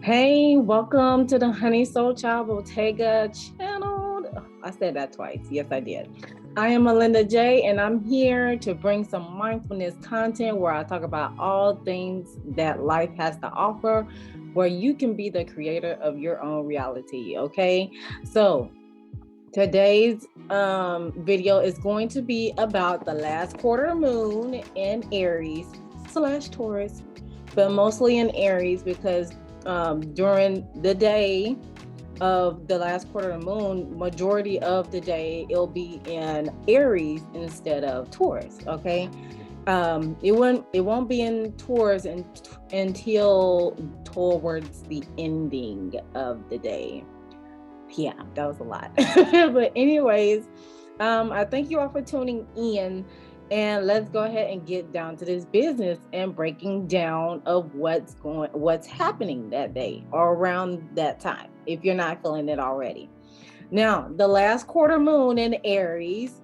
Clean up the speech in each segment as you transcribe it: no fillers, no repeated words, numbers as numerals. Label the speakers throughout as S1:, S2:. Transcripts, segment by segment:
S1: Hey, welcome to the Honey Soul Child Bottega channel. I said that twice. Yes, I did. I am Melinda J, and I'm here to bring some mindfulness content where I talk about all things that life has to offer, where you can be the creator of your own reality. Okay, so today's video is going to be about the last quarter moon in Aries / Taurus, but mostly in Aries because during the day of the last quarter of the moon, majority of the day it'll be in Aries instead of Taurus. Okay, it won't be in Taurus until towards the ending of the day. Yeah, that was a lot. But anyways, I thank you all for tuning in, and let's go ahead and get down to this business and breaking down of what's happening that day or around that time, if you're not feeling it already. Now, the last quarter moon in Aries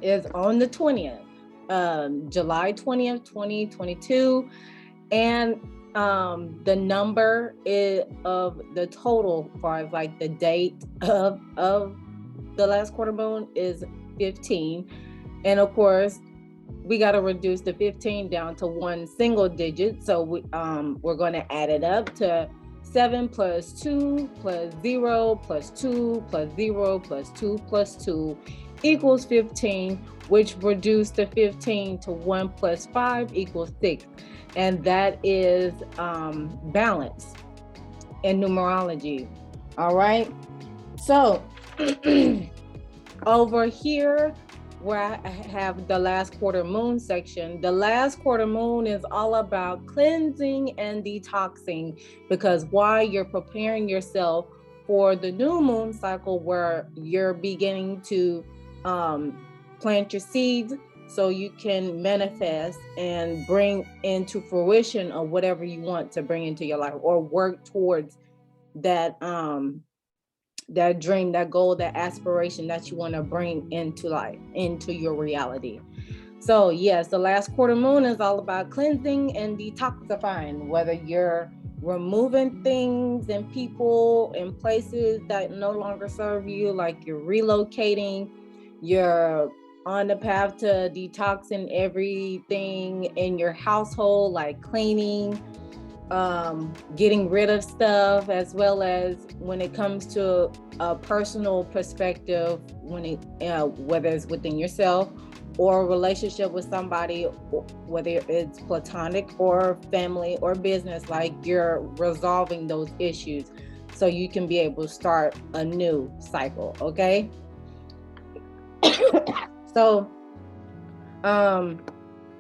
S1: is on the 20th, July 20th, 2022, and the number of the total, as far as like the date of the last quarter moon, is 15. And of course, we got to reduce the 15 down to one single digit. So we're going to add it up to 7 plus 2 plus 0 plus 2 plus 0 plus 2 plus 2 equals 15, which reduced the 15 to 1 plus 5 equals 6. And that is balance in numerology. All right. So over here, where I have the last quarter moon section, the last quarter moon is all about cleansing and detoxing, because while you're preparing yourself for the new moon cycle, where you're beginning to plant your seeds so you can manifest and bring into fruition of whatever you want to bring into your life, or work towards that that dream, that goal, that aspiration that you want to bring into life, into your reality. So yes, the last quarter moon is all about cleansing and detoxifying, whether you're removing things and people and places that no longer serve you, like you're relocating, you're on the path to detoxing everything in your household, like cleaning, getting rid of stuff, as well as when it comes to a personal perspective, whether it's within yourself or a relationship with somebody, whether it's platonic or family or business, like you're resolving those issues so you can be able to start a new cycle. Okay. So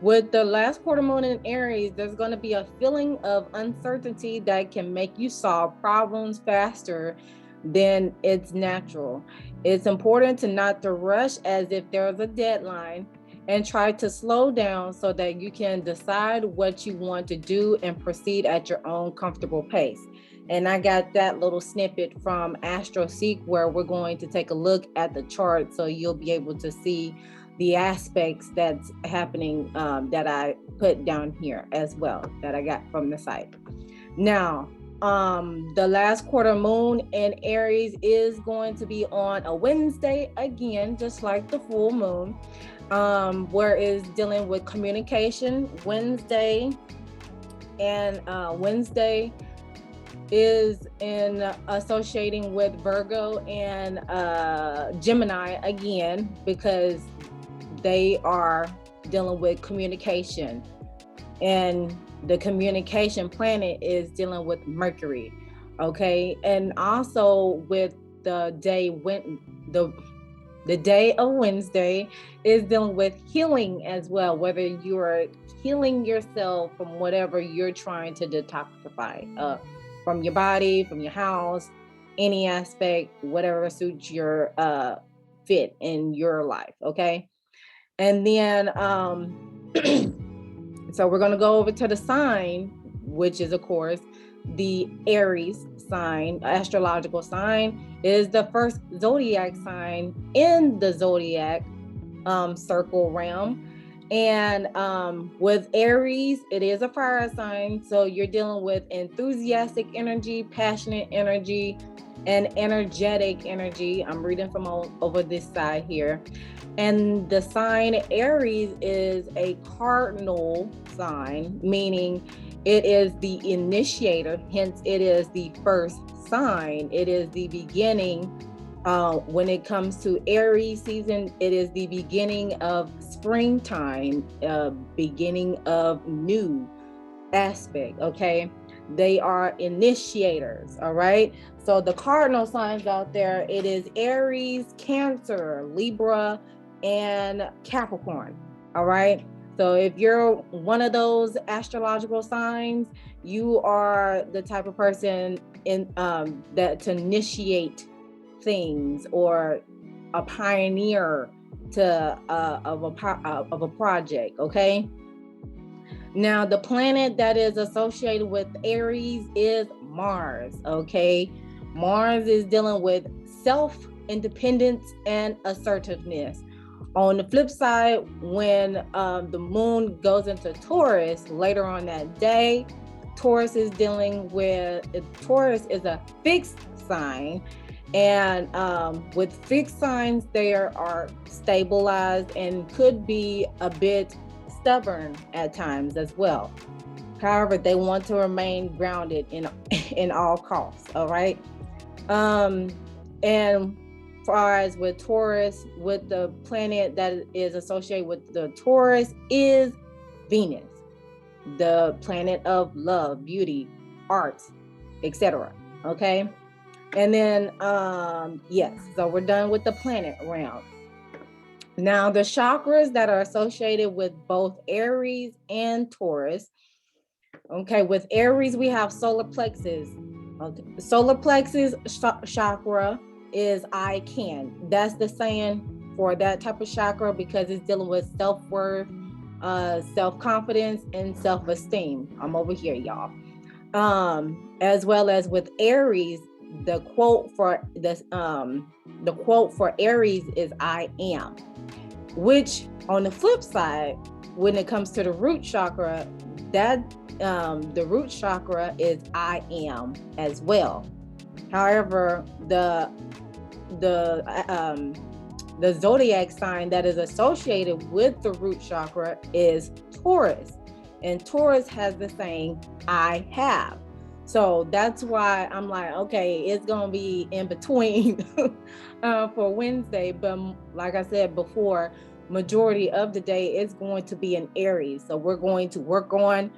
S1: with the last quarter moon in Aries, there's going to be a feeling of uncertainty that can make you solve problems faster than it's natural. It's important to not to rush as if there's a deadline, and try to slow down so that you can decide what you want to do and proceed at your own comfortable pace. And I got that little snippet from AstroSeek, where we're going to take a look at the chart so you'll be able to see the aspects that's happening, that I put down here as well, that I got from the site. Now, the last quarter moon in Aries is going to be on a Wednesday again, just like the full moon, where it's dealing with communication. Wednesday is in associating with Virgo and Gemini again, because they are dealing with communication, and the communication planet is dealing with Mercury. Okay, and also with the day when the day of Wednesday is dealing with healing as well, whether you are healing yourself from whatever you're trying to detoxify, from your body, from your house, any aspect, whatever suits your fit in your life. Okay. And then so we're going to go over to the sign, which is of course the Aries sign, astrological sign. It is the first zodiac sign in the zodiac circle realm. And with Aries, it is a fire sign. So you're dealing with enthusiastic energy, passionate energy, and energetic energy. I'm reading from over this side here. And the sign Aries is a cardinal sign, meaning it is the initiator, hence it is the first sign. It is the beginning. When it comes to Aries season, it is the beginning of springtime, beginning of new aspect, okay? They are initiators, all right? So the cardinal signs out there, it is Aries, Cancer, Libra, and Capricorn, all right? So if you're one of those astrological signs, you are the type of person in that to initiate things or a pioneer to of a project, okay? Now, the planet that is associated with Aries is Mars, okay? Mars is dealing with self-independence and assertiveness. On the flip side, when the moon goes into Taurus later on that day, Taurus is a fixed sign. And with fixed signs, they are stabilized and could be a bit stubborn at times as well. However, they want to remain grounded in all costs. All right. And far as with Taurus, with the planet that is associated with the Taurus is Venus, the planet of love, beauty, arts, etc. Okay. And then, yes, so we're done with the planet realm. Now, the chakras that are associated with both Aries and Taurus. Okay, with Aries, we have solar plexus. Okay. Solar plexus chakra is I can. That's the saying for that type of chakra because it's dealing with self-worth, self-confidence, and self-esteem. I'm over here, y'all. As well as with Aries, the quote for Aries is I am, which on the flip side, when it comes to the root chakra, that the root chakra is I am as well. However, the zodiac sign that is associated with the root chakra is Taurus, and Taurus has the saying I have. So that's why I'm like, okay, it's going to be in between for Wednesday. But like I said before, majority of the day is going to be in Aries. So we're going to work on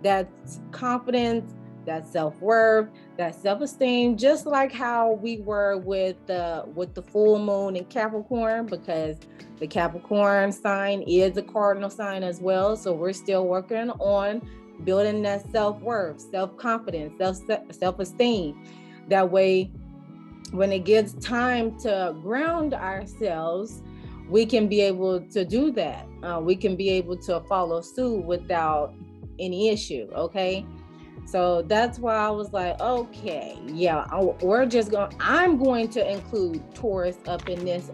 S1: that confidence, that self-worth, that self-esteem, just like how we were with the full moon in Capricorn, because the Capricorn sign is a cardinal sign as well. So we're still working on building that self-worth, self-confidence, self-esteem. That way, when it gets time to ground ourselves, we can be able to do that. We can be able to follow suit without any issue, okay? So that's why I was like, okay, yeah, I'm going to include Taurus up in this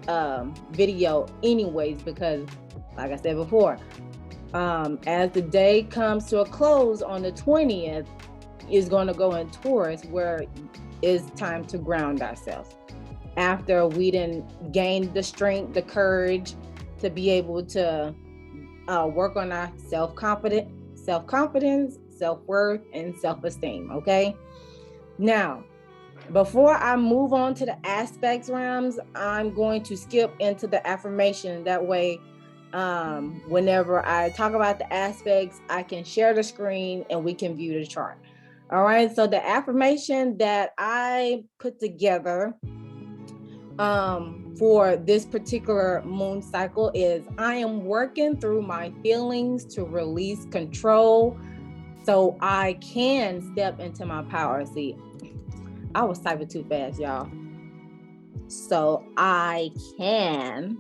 S1: video anyways, because like I said before, as the day comes to a close on the 20th, is going to go in Taurus, where it's time to ground ourselves. After we didn't gain the strength, the courage to be able to work on our self-confidence, self-worth, and self-esteem, okay? Now, before I move on to the aspects realms, I'm going to skip into the affirmation. That way, whenever I talk about the aspects, I can share the screen and we can view the chart. All right, so the affirmation that I put together for this particular moon cycle is I am working through my feelings to release control so I can step into my power. See, I was typing too fast, y'all. So I can.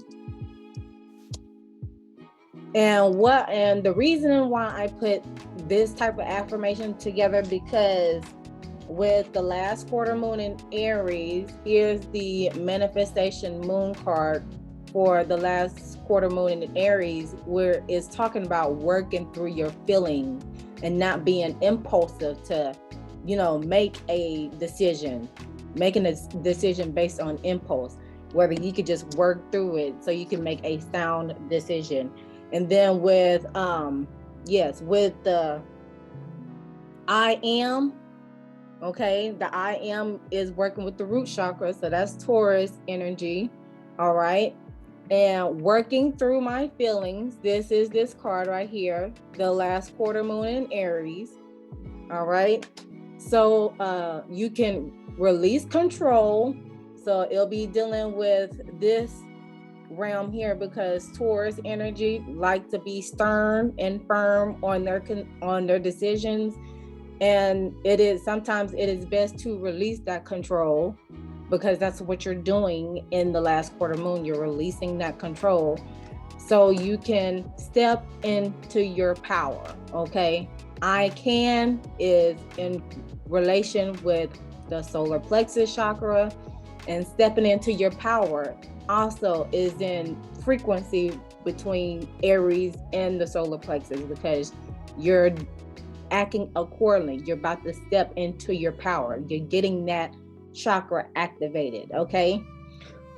S1: And the reason why I put this type of affirmation together, because with the last quarter moon in Aries, here's the manifestation moon card for the last quarter moon in Aries, where it's talking about working through your feelings and not being impulsive to, make a decision, making a decision based on impulse, whether you could just work through it so you can make a sound decision. And then with the I am, okay, the I am is working with the root chakra, so that's Taurus energy, all right? And working through my feelings, this is this card right here, the last quarter moon in Aries, all right? So you can release control, so it'll be dealing with this realm here, because Taurus energy like to be stern and firm on their decisions, and sometimes it is best to release that control, because that's what you're doing in the last quarter moon. You're releasing that control so you can step into your power. Okay, I can is in relation with the solar plexus chakra, and stepping into your power also is in frequency between Aries and the solar plexus, because you're acting accordingly. You're about to step into your power. You're getting that chakra activated. Okay.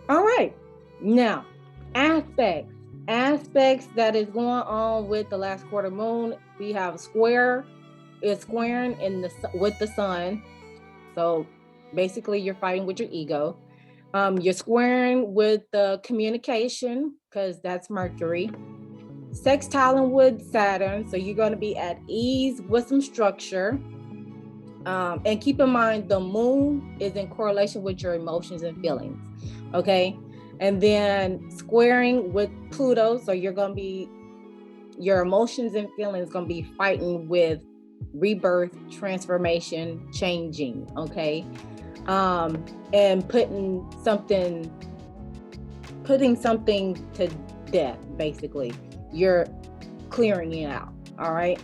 S1: All right. Now, aspects that is going on with the last quarter moon. We have squaring with the sun. So basically you're fighting with your ego. You're squaring with the communication, because that's Mercury. Sextile with Saturn, so you're going to be at ease with some structure. And keep in mind, the moon is in correlation with your emotions and feelings. Okay. And then squaring with Pluto, so your emotions and feelings going to be fighting with rebirth, transformation, changing. Okay. And putting something to death, basically. You're clearing it out. All right.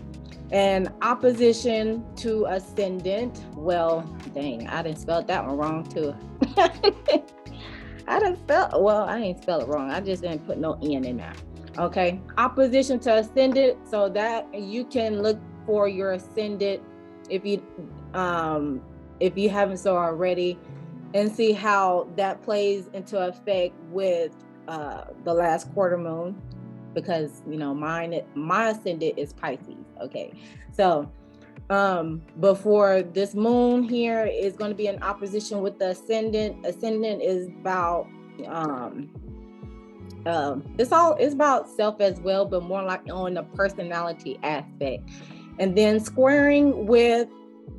S1: And opposition to Ascendant. Well, dang, I didn't spell that one wrong too. I didn't spell it wrong. I just didn't put no N in there. Okay. Opposition to Ascendant. So that you can look for your Ascendant if you haven't so already, and see how that plays into effect with the last quarter moon, because my Ascendant is Pisces. Okay, so before this moon here is going to be in opposition with the Ascendant. Ascendant is about it's about self as well, but more like on the personality aspect. And then squaring with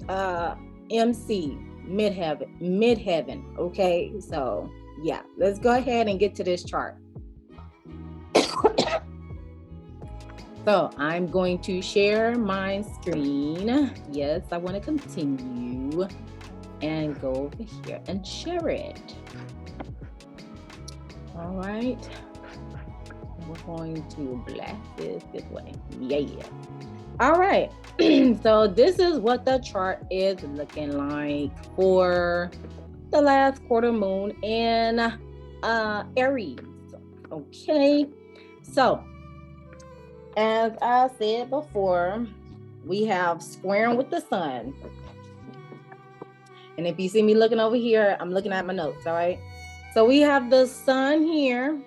S1: MC, midheaven. Okay, so yeah, let's go ahead and get to this chart. So I'm going to share my screen. Yes, I want to continue and go over here and share it. All right, we're going to blast this way. Yeah. All right. So this is what the chart is looking like for the last quarter moon in Aries. Okay. So as I said before, we have squaring with the sun. And if you see me looking over here, I'm looking at my notes. All right. So we have the sun here.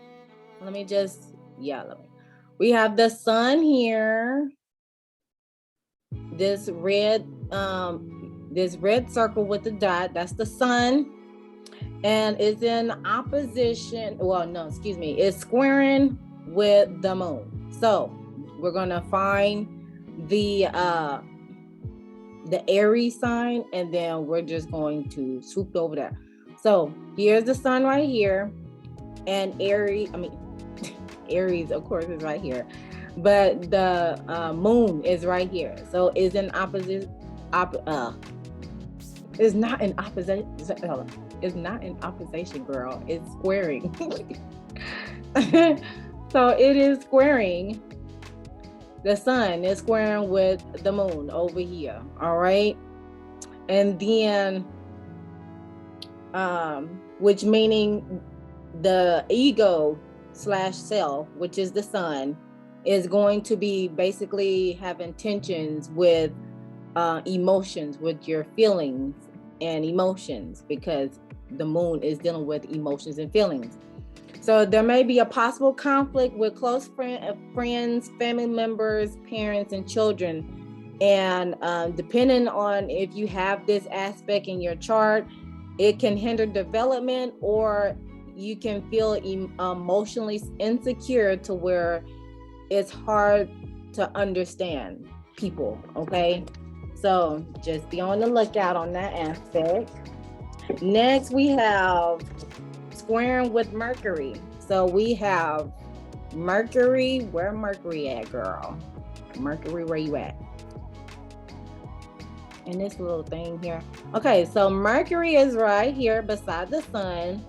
S1: We have the sun here. This red circle with the dot, that's the sun, and it's in opposition. It's squaring with the moon. So we're gonna find the Aries sign, and then we're just going to swoop over there. So here's the sun right here, and Aries, of course, is right here. But the moon is right here. So it's in opposite. It's not in opposition. It's not in opposition, girl. It's squaring. So it is squaring. The sun is squaring with the moon over here. All right. And then, which meaning the ego self, which is the sun, is going to be basically having tensions with emotions, with your feelings and emotions, because the moon is dealing with emotions and feelings. So there may be a possible conflict with close friends, family members, parents, and children. And depending on if you have this aspect in your chart, it can hinder development, or you can feel emotionally insecure to where it's hard to understand people, okay? So just be on the lookout on that aspect. Next, we have squaring with Mercury. So we have Mercury. Where Mercury at, girl? Mercury, where you at? In this little thing here. Okay, so Mercury is right here beside the sun,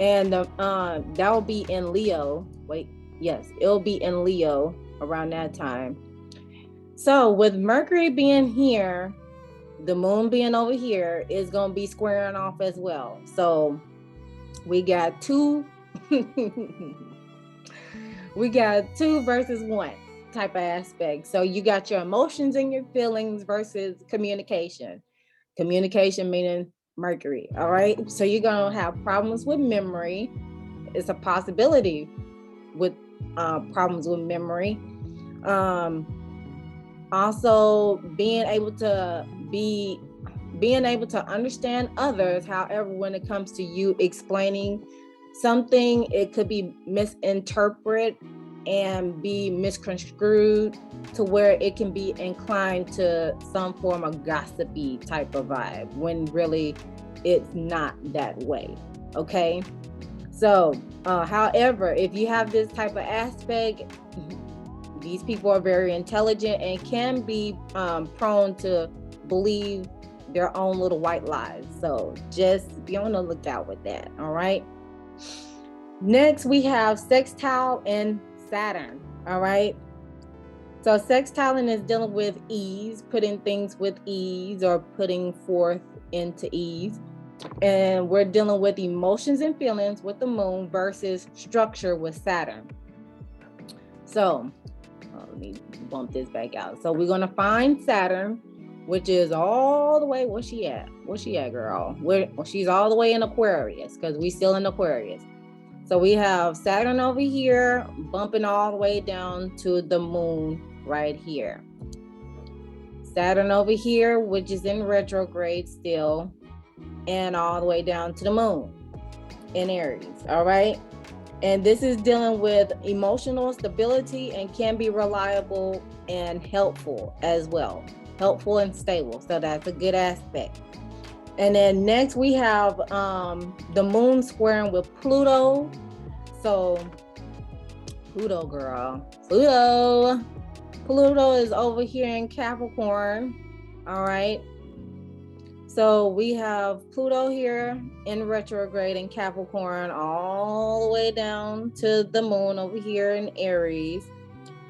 S1: and that will be in Leo. Wait, yes, it'll be in Leo around that time. So with Mercury being here, the moon being over here is going to be squaring off as well. So we got two versus one type of aspect. So you got your emotions and your feelings versus communication meaning Mercury. All right, so you're going to have problems with memory. It's a possibility with problems with memory. Also being able to understand others. However, when it comes to you explaining something, it could be misinterpreted and be misconstrued to where it can be inclined to some form of gossipy type of vibe, when really it's not that way. Okay, so however, if you have this type of aspect, these people are very intelligent and can be prone to believe their own little white lies. So just be on the lookout with that. All right. Next, we have Sextile and Saturn. All right. So sextiling is dealing with ease, putting things with ease, or putting forth into ease. And we're dealing with emotions and feelings with the moon versus structure with Saturn. So let me bump this back out. So we're going to find Saturn, which is all the way, where's she at, girl? She's all the way in Aquarius, because we still in Aquarius. So we have Saturn over here, bumping all the way down to the moon right here. Saturn over here, which is in retrograde still, and all the way down to the moon in Aries. All right. And this is dealing with emotional stability and can be reliable and helpful as well. Helpful and stable. So that's a good aspect. And then next we have the moon squaring with Pluto. So Pluto, girl. Pluto is over here in Capricorn. All right. So we have Pluto here in retrograde in Capricorn, all the way down to the moon over here in Aries.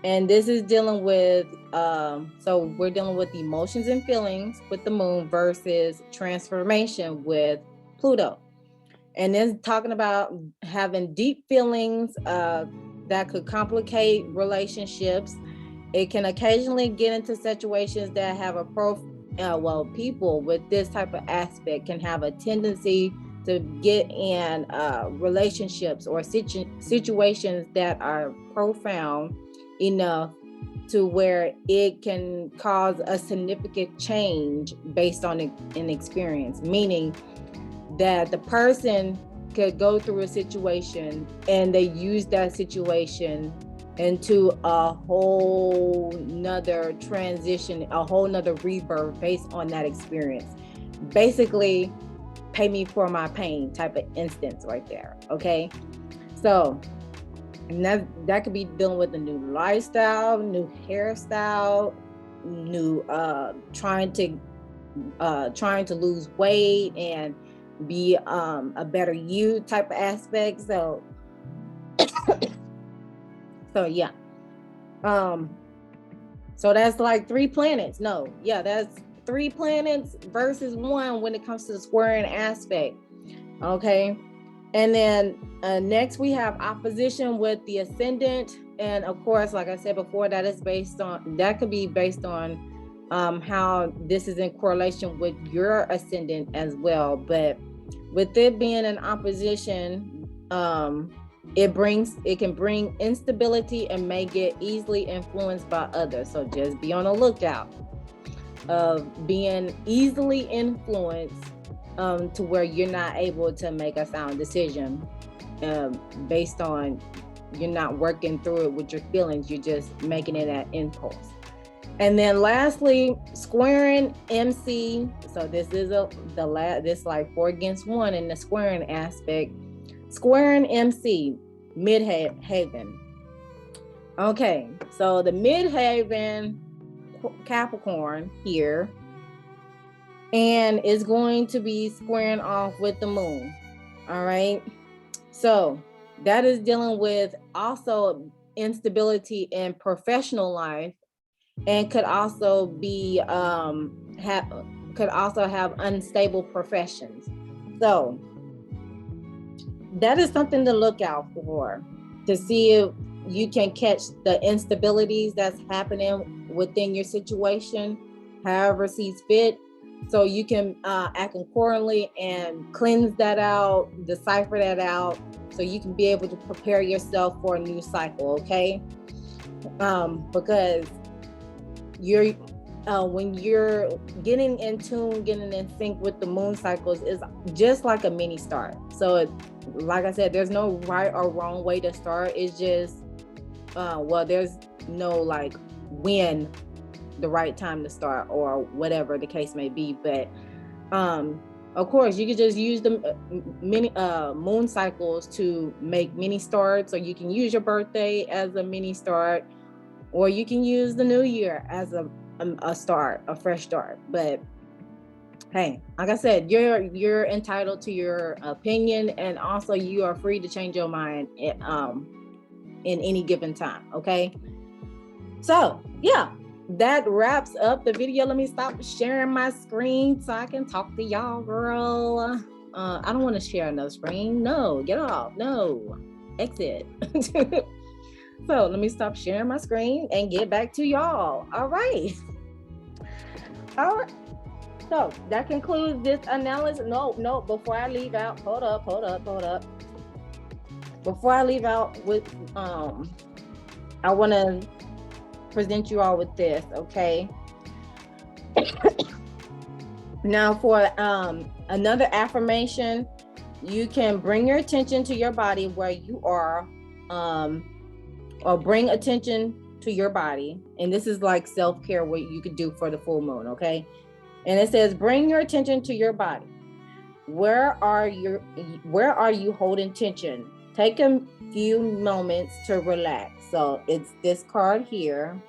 S1: And this is dealing with, so we're dealing with emotions and feelings with the moon versus transformation with Pluto. And then talking about having deep feelings that could complicate relationships. It can occasionally get into situations that have a people with this type of aspect can have a tendency to get in relationships or situations that are profound enough to where it can cause a significant change based on an experience, meaning that the person could go through a situation and they use that situation into a whole nother transition, a whole nother rebirth based on that experience. Basically, pay me for my pain type of instance right there. Okay. So, and that could be dealing with a new lifestyle, new hairstyle, new trying to lose weight and be a better you type of aspect. So yeah. So that's like 3 planets. No, yeah, that's 3 planets versus 1 when it comes to the squaring aspect. Okay. And then next we have opposition with the ascendant. And of course, like I said before, that could be based on how this is in correlation with your ascendant as well. But with it being an opposition, it can bring instability and may get easily influenced by others. So just be on the lookout of being easily influenced to where you're not able to make a sound decision based on you're not working through it with your feelings. You're just making it at impulse. And then lastly, squaring MC. So this is this like 4 against 1 in the squaring aspect. Squaring MC, midhaven. Okay, so the midhaven Capricorn here, and is going to be squaring off with the moon. All right, so that is dealing with also instability in professional life, and could also be have unstable professions. So that is something to look out for, to see if you can catch the instabilities that's happening within your situation, however sees fit, so you can act accordingly and cleanse that out, decipher that out, so you can be able to prepare yourself for a new cycle. Okay, because when you're getting in tune, getting in sync with the moon cycles, is just like a mini start. So like I said, there's no right or wrong way to start. It's just there's no like when the right time to start or whatever the case may be. But of course you could just use the mini moon cycles to make mini starts, or you can use your birthday as a mini start, or you can use the new year as a fresh start. But hey, like I said, you're entitled to your opinion, and also you are free to change your mind in any given time. Okay, so yeah, that wraps up the video. Let me stop sharing my screen so I can talk to y'all, girl. I don't want to share another screen. No, get off. No, exit. So let me stop sharing my screen and get back to y'all. All right. So that concludes this analysis. No, before I leave out, hold up. Before I leave out with, I want to present you all with this, okay? Now for another affirmation, you can bring your attention to your body where you are, or bring attention to your body. And this is like self-care, what you could do for the full moon, okay? And it says, bring your attention to your body. Where are you holding tension? Take a few moments to relax. So it's this card here.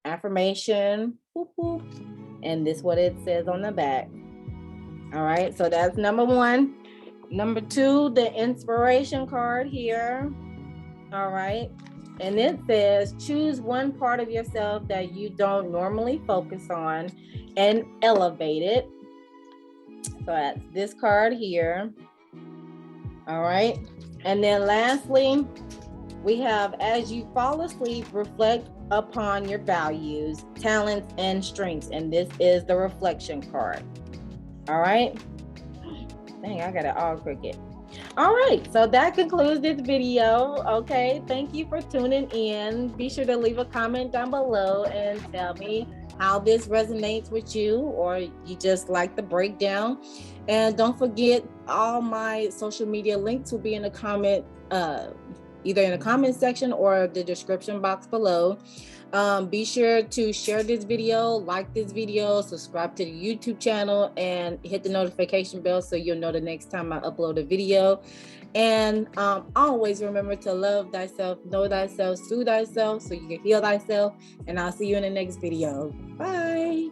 S1: Affirmation. And this is what it says on the back. All right, so that's number 1. Number 2, the inspiration card here. All right, and it says, choose one part of yourself that you don't normally focus on and elevate it. So that's this card here. All right, and then lastly, we have, as you fall asleep, reflect upon your values, talents, and strengths. And this is the reflection card. All right. Dang, I got it all crooked. All right, so that concludes this video. Okay, thank you for tuning in. Be sure to leave a comment down below and tell me how this resonates with you, or you just like the breakdown. And don't forget, all my social media links will be in the comment, either in the comment section or the description box below. Be sure to share this video, like this video, subscribe to the YouTube channel, and hit the notification bell so you'll know the next time I upload a video. And always remember to love thyself, know thyself, soothe thyself, so you can heal thyself. And I'll see you in the next video. Bye.